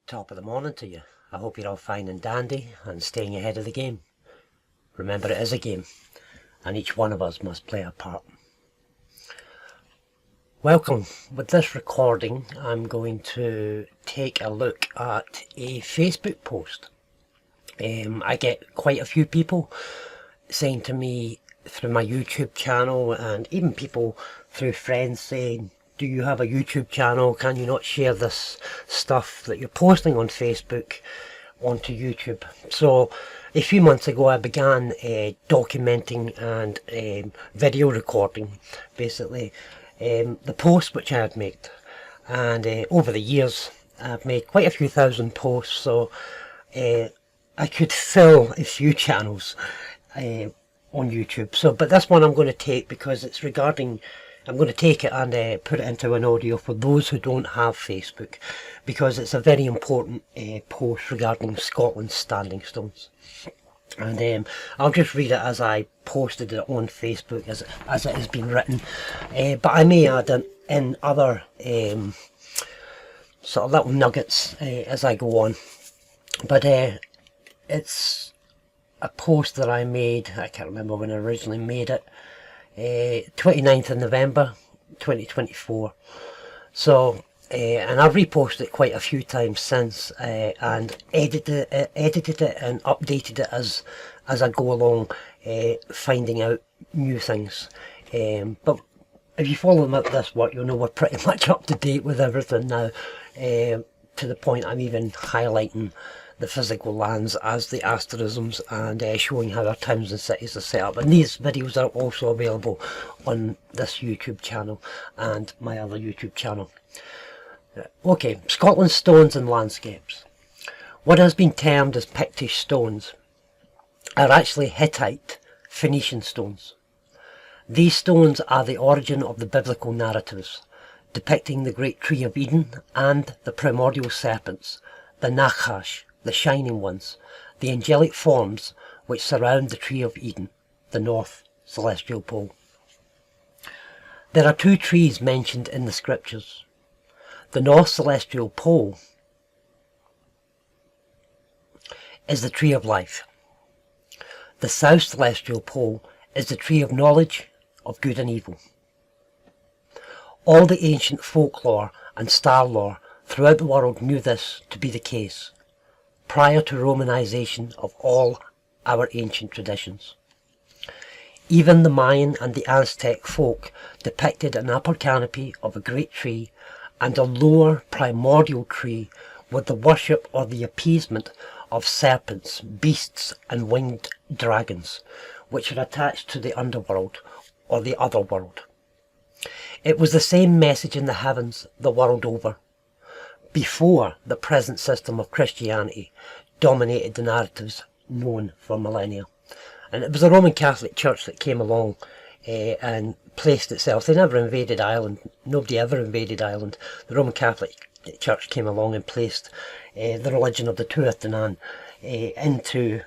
Top of the morning to you. I hope you're all fine and dandy and staying ahead of the game. Remember, it is a game, and each one of us must play a part. Welcome. With this recording, I'm going to take a look at a Facebook post. I get quite a few people saying to me through my YouTube channel, and even people through friends saying, do you have a YouTube channel? Can you not share this stuff that you're posting on Facebook onto YouTube? So a few months ago I began documenting and video recording basically the posts which I had made, and over the years I've made quite a few thousand posts, so I could fill a few channels on YouTube. So but this one I'm going to take because it's regarding, I'm going to take it and put it into an audio for those who don't have Facebook, because it's a very important post regarding Scotland's standing stones. And I'll just read it as I posted it on Facebook as it has been written, but I may add in other sort of little nuggets as I go on. But it's a post that I made, I can't remember when I originally made it, 29th of November 2024. So and I've reposted it quite a few times since, and edited it and updated it as I go along, finding out new things. But if you follow this work, you'll know we're pretty much up to date with everything now, to the point I'm even highlighting the physical lands as the asterisms, and showing how our towns and cities are set up. And these videos are also available on this YouTube channel and my other YouTube channel. Okay, Scotland's stones and landscapes. What has been termed as Pictish stones are actually Hittite, Phoenician stones. These stones are the origin of the biblical narratives, depicting the great tree of Eden and the primordial serpents, the Nachash, the shining ones, the angelic forms which surround the tree of Eden, the north celestial pole. There are two trees mentioned in the scriptures. The north celestial pole is the tree of life. The south celestial pole is the tree of knowledge of good and evil. All the ancient folklore and star lore throughout the world knew this to be the case, prior to Romanization of all our ancient traditions. Even the Mayan and the Aztec folk depicted an upper canopy of a great tree and a lower primordial tree with the worship or the appeasement of serpents, beasts and winged dragons, which are attached to the underworld or the other world. It was the same message in the heavens the world over, before the present system of Christianity dominated the narratives known for millennia. And it was the Roman Catholic Church that came along and placed itself. They never invaded Ireland. Nobody ever invaded Ireland. The Roman Catholic Church came along and placed the religion of the Tuatha Dé Danann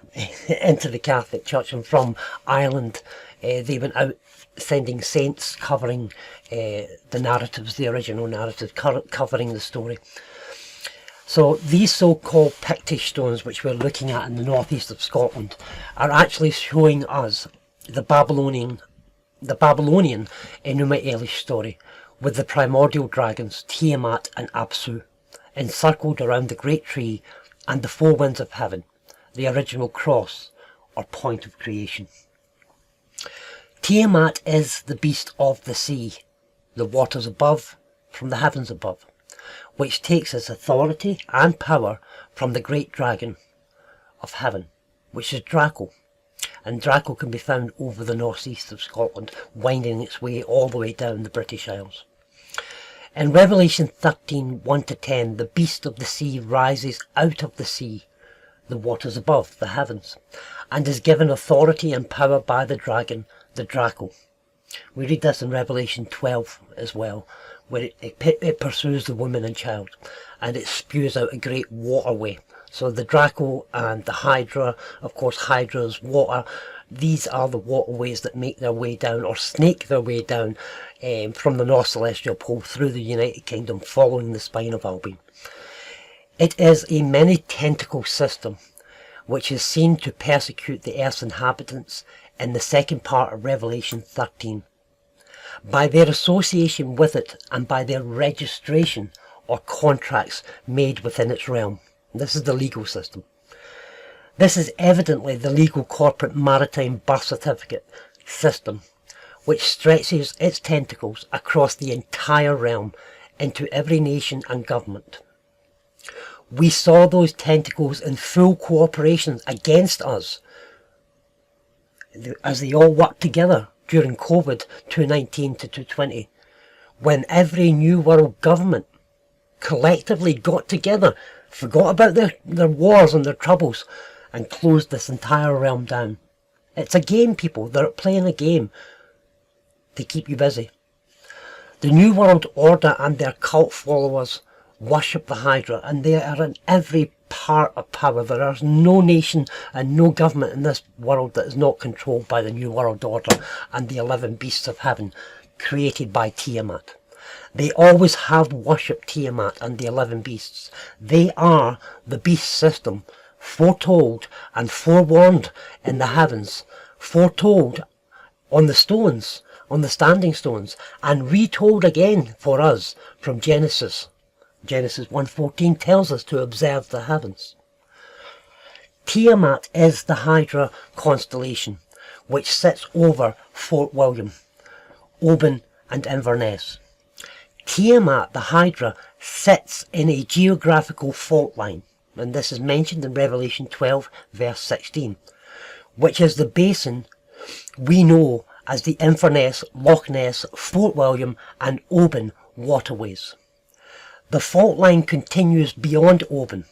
into the Catholic Church, and from Ireland they went out sending saints covering the narratives, the original narrative, covering the story. So these so-called Pictish stones, which we're looking at in the northeast of Scotland, are actually showing us the Babylonian Enuma Elish story, with the primordial dragons Tiamat and Apsu encircled around the great tree and the four winds of heaven, the original cross or point of creation. Tiamat is the beast of the sea, the waters above, from the heavens above, which takes its authority and power from the great dragon of heaven, which is Draco. And Draco can be found over the northeast of Scotland, winding its way all the way down the British Isles. In Revelation 13, 1-10, the beast of the sea rises out of the sea, the waters above, the heavens, and is given authority and power by the dragon, the Draco. We read this in Revelation 12 as well, where it pursues the woman and child, and it spews out a great waterway. So the Draco and the Hydra, of course Hydra's water, these are the waterways that make their way down, or snake their way down, from the North Celestial Pole through the United Kingdom, following the spine of Albion. It is a many-tentacle system which is seen to persecute the earth's inhabitants in the second part of Revelation 13. By their association with it and by their registration or contracts made within its realm. This is the legal system. This is evidently the legal corporate maritime birth certificate system, which stretches its tentacles across the entire realm into every nation and government. We saw those tentacles in full cooperation against us as they all worked together during COVID 2019 to 2020, when every New World government collectively got together, forgot about their wars and their troubles, and closed this entire realm down. It's a game, people. They're playing a game to keep you busy. The New World Order and their cult followers worship the Hydra, and they are in every part of power. There is no nation and no government in this world that is not controlled by the New World Order and the 11 beasts of heaven created by Tiamat. They always have worshipped Tiamat and the 11 beasts. They are the beast system, foretold and forewarned in the heavens, foretold on the stones, on the standing stones, and retold again for us from Genesis. Genesis 1:14 tells us to observe the heavens. Tiamat is the Hydra constellation, which sits over Fort William, Oban and Inverness. Tiamat, the Hydra, sits in a geographical fault line, and this is mentioned in Revelation 12 verse 16, which is the basin we know as the Inverness, Loch Ness, Fort William and Oban waterways. The fault line continues beyond Oban.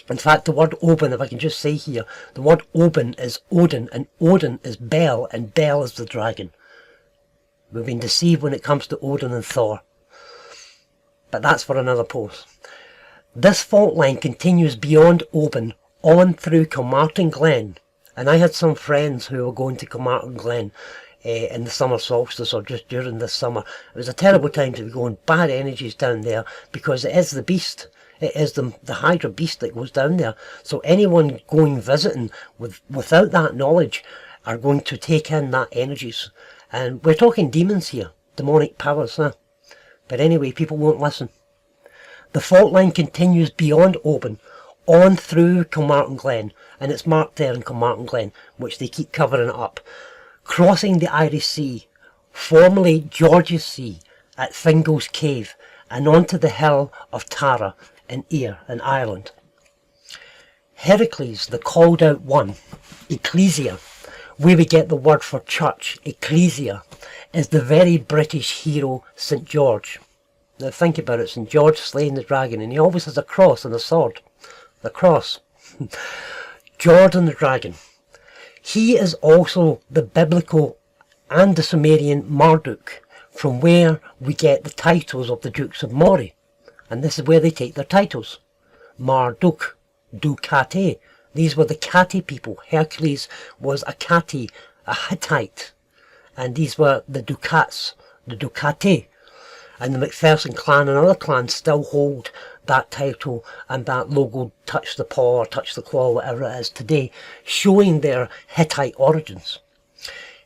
In fact, the word Oban, if I can just say here, the word Oban is Odin, and Odin is Bel, and Bel is the dragon. We've been deceived when it comes to Odin and Thor. But that's for another post. This fault line continues beyond Oban, on through Kilmartin Glen. And I had some friends who were going to Kilmartin Glen in the summer solstice, or just during this summer. It was a terrible time to be going. Bad energies down there, because it is the beast. It is the Hydra beast that goes down there. So anyone going visiting without that knowledge are going to take in that energies. And we're talking demons here, demonic powers. But anyway, people won't listen. The fault line continues beyond Oban, on through Kilmartin Glen, and it's marked there in Kilmartin Glen, which they keep covering it up, crossing the Irish Sea, formerly George's Sea, at Fingal's Cave, and onto the hill of Tara in Ayr in Ireland. Heracles, the called out one, Ecclesia, where we get the word for church, Ecclesia, is the very British hero St. George. Now think about it, St. George slaying the dragon, and he always has a cross and a sword. The cross. Jordan the dragon. He is also the biblical and the Sumerian Marduk, from where we get the titles of the Dukes of Mori. And this is where they take their titles. Marduk, Ducati. These were the Cati people. Hercules was a Cati, a Hittite. And these were the Ducats, the Ducati. And the Macpherson clan and other clans still hold that title and that logo, touch the paw or touch the claw, whatever it is today, showing their Hittite origins.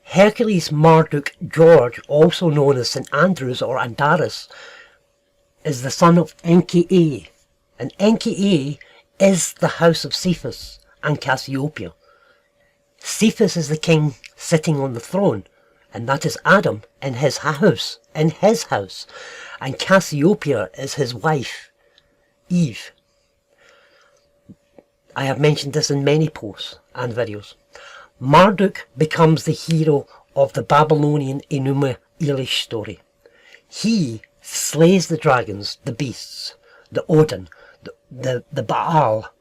Hercules Marduk George, also known as St. Andrews or Andaris, is the son of Enki. And Enki is the house of Cephas and Cassiopeia. Cephas is the king sitting on the throne, and that is Adam in his house, and Cassiopeia is his wife, Eve. I have mentioned this in many posts and videos. Marduk becomes the hero of the Babylonian Enuma Elish story. He slays the dragons, the beasts, the Odin, the Baal,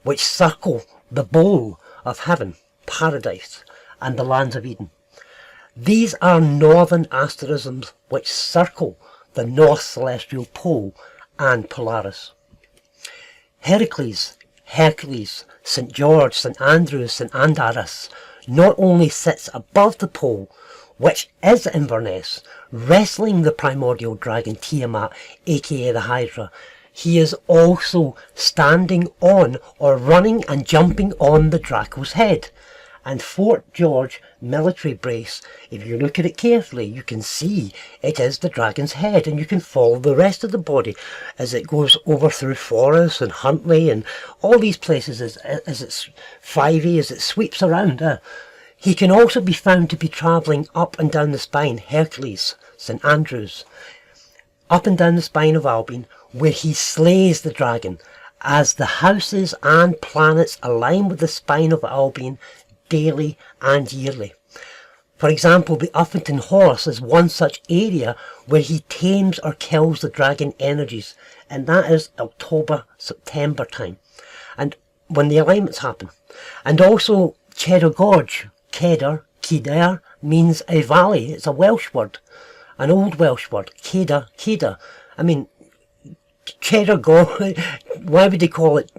which circle the bowl of heaven, paradise, and the lands of Eden. These are northern asterisms which circle the north celestial pole and Polaris. Heracles, St. George, St. Andrews, St. Andaris not only sits above the pole, which is Inverness, wrestling the primordial dragon Tiamat, aka the Hydra. he is also standing on or running and jumping on the Draco's head. And Fort George military base, if you look at it carefully, you can see it is the dragon's head, and you can follow the rest of the body as it goes over through Forres and Huntley and all these places as it's 5E, as it sweeps around. He can also be found to be travelling up and down the spine, Hercules, St Andrews, up and down the spine of Albion, where he slays the dragon as the houses and planets align with the spine of Albion daily and yearly. For example, the Uffington Horse is one such area where he tames or kills the dragon energies, and that is October, September time, and when the alignments happen. And also Cheddar Gorge, Cedar means a valley. It's a Welsh word, an old Welsh word, Cedar. I mean, Cheddar Gorge, why would they call it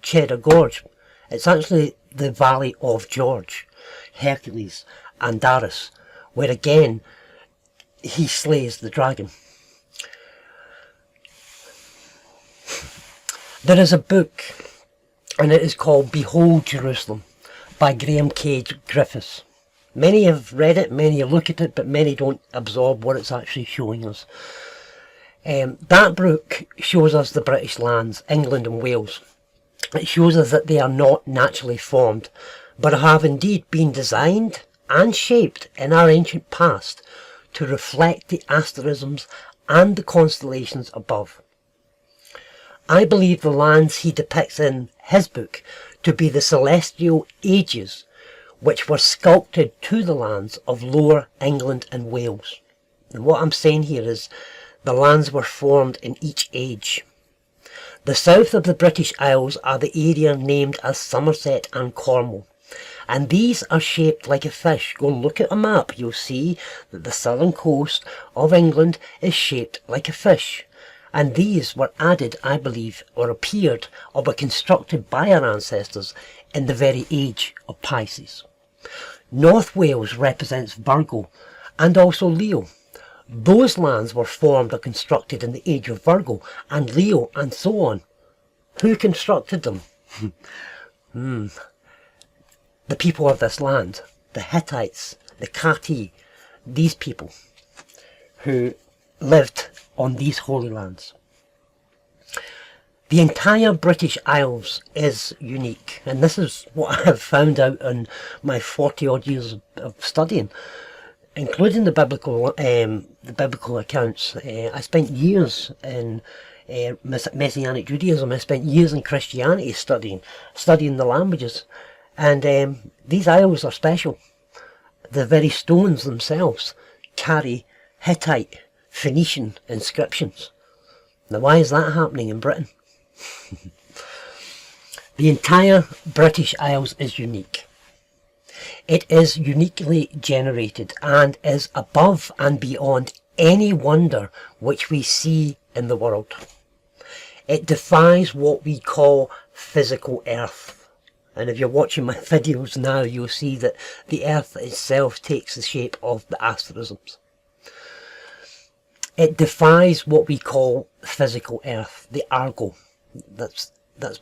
Cheddar Gorge? It's actually the Valley of George, Hercules and Darius, where again he slays the dragon. There is a book, and it is called Behold Jerusalem by Graham K. Griffiths. Many have read it, many look at it, but many don't absorb what it's actually showing us. That book shows us the British lands, England and Wales. It shows us that they are not naturally formed, but have indeed been designed and shaped in our ancient past to reflect the asterisms and the constellations above. I believe the lands he depicts in his book to be the celestial ages which were sculpted to the lands of Lower England and Wales. And what I'm saying here is the lands were formed in each age. The south of the British Isles are the area named as Somerset and Cornwall, and these are shaped like a fish. Go and look at a map, you'll see that the southern coast of England is shaped like a fish, and these were added, I believe, or appeared or were constructed by our ancestors in the very age of Pisces. North Wales represents Virgo and also Leo. Those lands were formed or constructed in the age of Virgo and Leo and so on. Who constructed them? The people of this land, the Hittites, the Kati, these people who lived on these holy lands. The entire British Isles is unique, and this is what I have found out in my 40 odd years of studying, including the biblical accounts. I spent years in Messianic Judaism. I spent years in Christianity studying the languages, and these isles are special. The very stones themselves carry Hittite, Phoenician inscriptions. Now, why is that happening in Britain? The entire British Isles is unique. It is uniquely generated and is above and beyond any wonder which we see in the world. It defies what we call physical Earth. And if you're watching my videos now, you'll see that the Earth itself takes the shape of the asterisms. It defies what we call physical Earth, the Argo. That's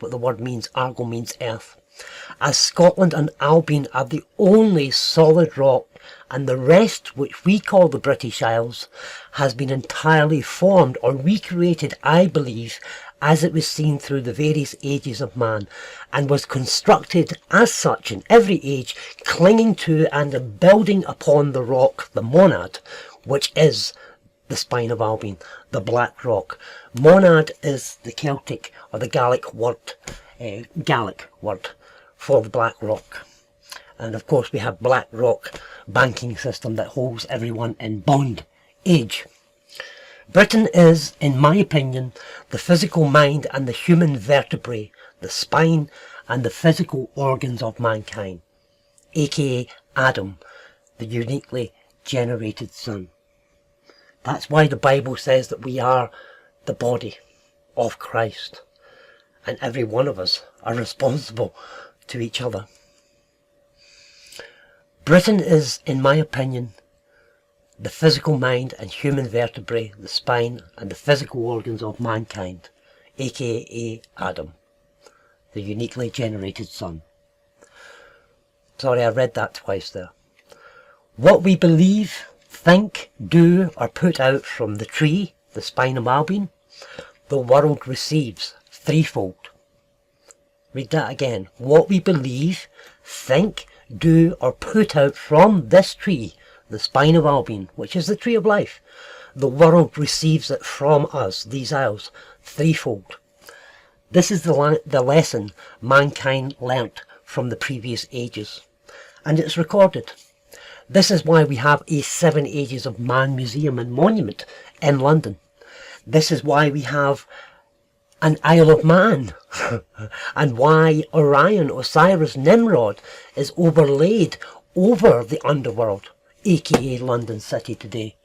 what the word means. Argo means Earth. As Scotland and Albion are the only solid rock, and the rest, which we call the British Isles, has been entirely formed or recreated, I believe, as it was seen through the various ages of man, and was constructed as such in every age, clinging to and building upon the rock, the monad, which is the spine of Albion, the black rock. Monad is the Celtic or the Gallic word for the black rock. And of course we have black rock banking system that holds everyone in bondage. Britain is, in my opinion, the physical mind and the human vertebrae, the spine and the physical organs of mankind, aka Adam, the uniquely generated son. That's why the Bible says that we are the body of Christ, and every one of us are responsible to each other. Britain is, in my opinion, the physical mind and human vertebrae, the spine and the physical organs of mankind, aka Adam, the uniquely generated son. Sorry, I read that twice there. What we believe, think, do, or put out from the tree, the spine of Albion, the world receives threefold. Read that again. What we believe, think, do, or put out from this tree, the spine of Albion, which is the tree of life, the world receives it from us, these isles, threefold. This is the lesson mankind learnt from the previous ages, and it's recorded. This is why we have a 7 Ages of Man museum and monument in London. This is why we have an Isle of Man, and why Orion, Osiris, Nimrod is overlaid over the underworld, aka London City today.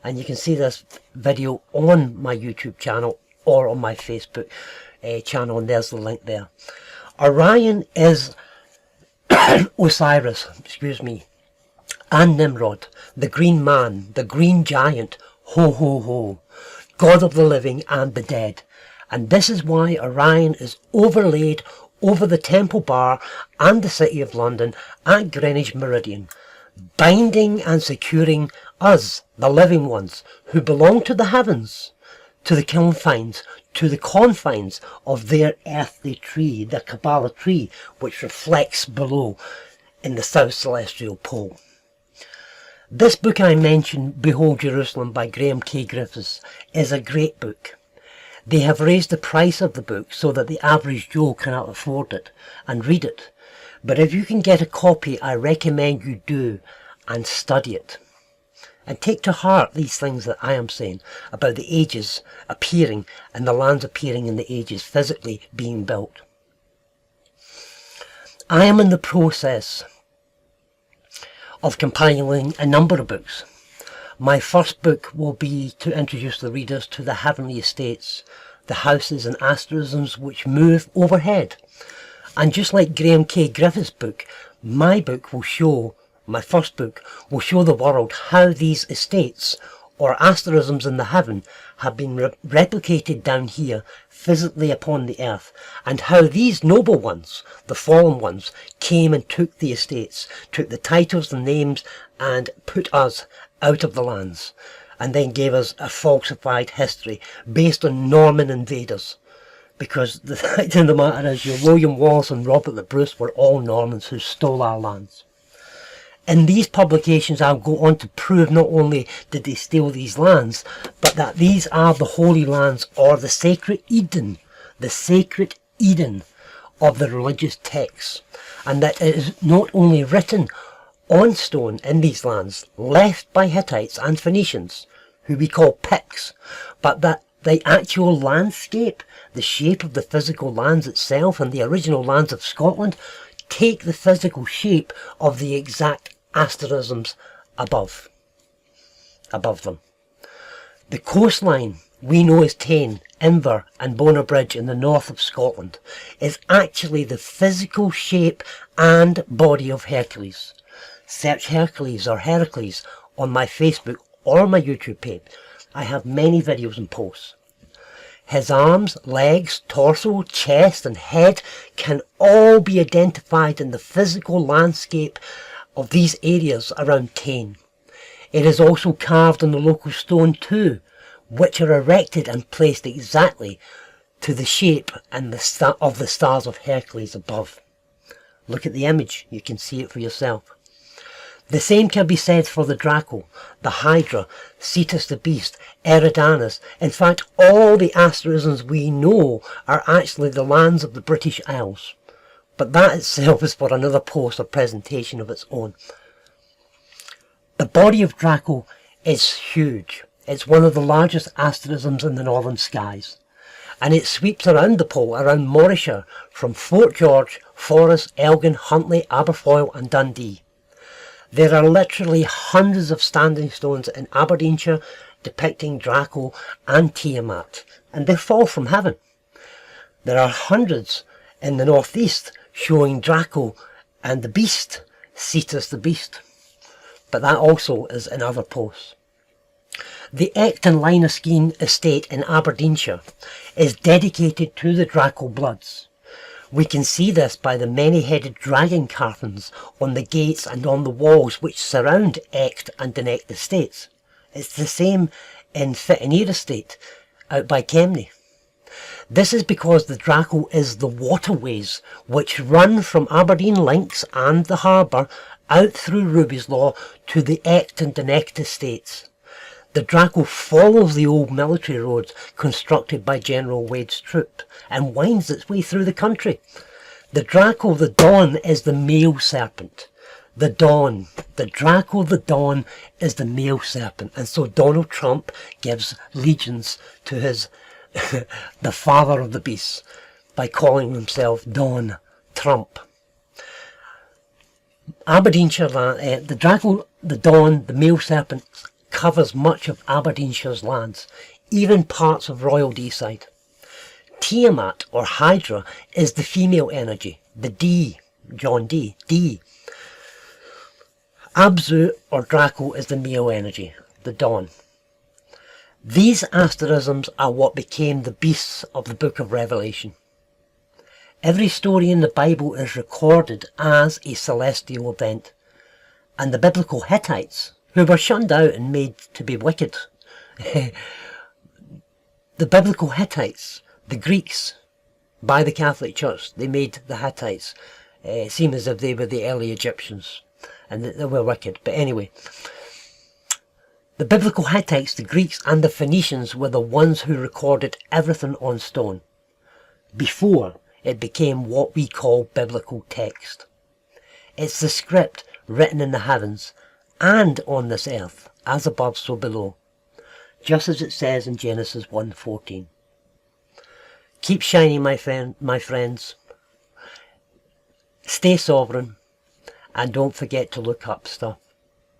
And you can see this video on my YouTube channel or on my Facebook channel, and there's the link there. Orion is Osiris, and Nimrod, the green man, the green giant, ho ho ho, god of the living and the dead. And this is why Orion is overlaid over the Temple Bar and the City of London at Greenwich Meridian, binding and securing us, the living ones, who belong to the heavens, to the confines of their earthly tree, the Kabbalah tree, which reflects below in the South Celestial Pole. This book I mentioned, Behold Jerusalem by Graham K. Griffiths, is a great book. They have raised the price of the book so that the average Joe cannot afford it and read it. But if you can get a copy, I recommend you do, and study it. And take to heart these things that I am saying about the ages appearing and the lands appearing in the ages physically being built. I am in the process of compiling a number of books. My first book will be to introduce the readers to the heavenly estates, the houses and asterisms which move overhead. And just like Graham K. Griffiths' book, my first book will show the world how these estates, or asterisms in the heaven, have been replicated down here physically upon the earth, and how these noble ones, the fallen ones, came and took the estates, took the titles and names, and put us out of the lands, and then gave us a falsified history based on Norman invaders. Because the fact of the matter is, your William Wallace and Robert the Bruce were all Normans who stole our lands. In these publications, I'll go on to prove not only did they steal these lands, but that these are the holy lands, or the sacred Eden of the religious texts, and that it is not only written on stone in these lands, left by Hittites and Phoenicians, who we call Picts, but that the actual landscape, the shape of the physical lands itself, and the original lands of Scotland, take the physical shape of the exact asterisms above them. The coastline we know as Tain, Inver and Bonar Bridge in the north of Scotland is actually the physical shape and body of Hercules. Search Hercules or Heracles on my Facebook or my YouTube page. I have many videos and posts. His arms, legs, torso, chest and head can all be identified in the physical landscape of these areas around Tain. It is also carved on the local stone too, which are erected and placed exactly to the shape and of the stars of Hercules above. Look at the image, you can see it for yourself. The same can be said for the Draco, the Hydra, Cetus the Beast, Eridanus. In fact, all the asterisms we know are actually the lands of the British Isles. But that itself is for another post or presentation of its own. The body of Draco is huge. It's one of the largest asterisms in the northern skies. And it sweeps around the pole, around Morayshire, from Fort George, Forres, Elgin, Huntly, Aberfoyle and Dundee. There are literally hundreds of standing stones in Aberdeenshire depicting Draco and Tiamat, and they fall from heaven. There are hundreds in the northeast showing Draco and the beast, Cetus the Beast. But that also is in other posts. The Ecton Lineskeen estate in Aberdeenshire is dedicated to the Draco Bloods. We can see this by the many-headed dragon carvings on the gates and on the walls which surround Echt and Denecht estates. It's the same in Fittineer estate out by Kemney. This is because the Draco is the waterways which run from Aberdeen Links and the harbour out through Rubyslaw to the Echt and Denecht estates. The Draco follows the old military roads constructed by General Wade's troop and winds its way through the country. The Draco the Dawn is the male serpent. The Dawn, the Draco the Dawn is the male serpent, and so Donald Trump gives legions to his the father of the beasts by calling himself Don Trump. Aberdeenshire, the Draco the Dawn, the male serpent, covers much of Aberdeenshire's lands, even parts of Royal Deeside. Tiamat, or Hydra, is the female energy, the D, John D, D. Abzu, or Draco, is the male energy, the Dawn. These asterisms are what became the beasts of the Book of Revelation. Every story in the Bible is recorded as a celestial event, and the biblical Hittites, who were shunned out and made to be wicked, the biblical Hittites, the Greeks, by the Catholic Church, they made the Hittites seem as if they were the early Egyptians, and they were wicked. But anyway, the biblical Hittites, the Greeks and the Phoenicians were the ones who recorded everything on stone, before it became what we call biblical text. It's the script written in the heavens and on this earth, as above so below, just as it says in Genesis 1:14. Keep shining, my friends. Stay sovereign, and don't forget to look up stuff.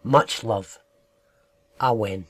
Much love. Awen.